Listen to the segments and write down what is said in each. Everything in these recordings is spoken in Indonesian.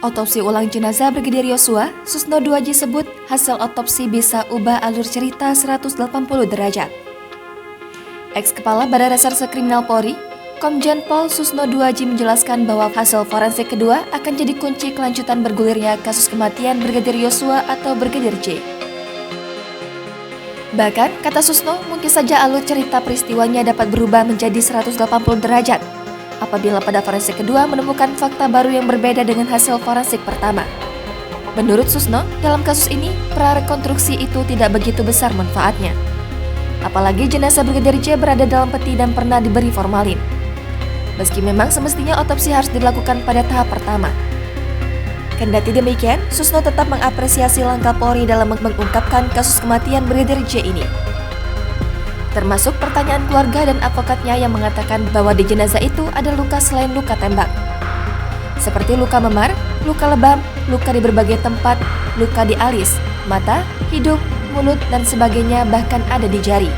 Otopsi ulang jenazah Brigadir Yosua, Susno 2J sebut hasil otopsi bisa ubah alur cerita 180 derajat. Ex-Kepala Badan Reserse Kriminal Polri, Komjen Pol Susno 2J menjelaskan bahwa hasil forensik kedua akan jadi kunci kelanjutan bergulirnya kasus kematian Brigadir Yosua atau Brigadir J. Bahkan, kata Susno, mungkin saja alur cerita peristiwanya dapat berubah menjadi 180 derajat apabila pada forensik kedua menemukan fakta baru yang berbeda dengan hasil forensik pertama. Menurut Susno, dalam kasus ini, prarekonstruksi itu tidak begitu besar manfaatnya. Apalagi jenazah Brigadir J berada dalam peti dan pernah diberi formalin. Meski memang semestinya otopsi harus dilakukan pada tahap pertama. Kendati demikian, Susno tetap mengapresiasi langkah Polri dalam mengungkapkan kasus kematian Brigadir J ini. Termasuk pertanyaan keluarga dan advokatnya yang mengatakan bahwa di jenazah itu ada luka selain luka tembak. Seperti luka memar, luka lebam, luka di berbagai tempat, luka di alis, mata, hidung, mulut, dan sebagainya, bahkan ada di jari.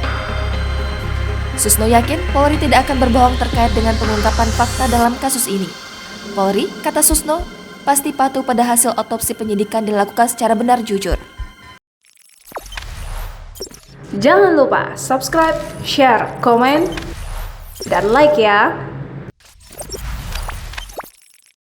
Susno yakin Polri tidak akan berbohong terkait dengan pengungkapan fakta dalam kasus ini. Polri, kata Susno, pasti patuh pada hasil otopsi penyidikan dilakukan secara benar jujur. Jangan lupa subscribe, share, komen, dan like ya!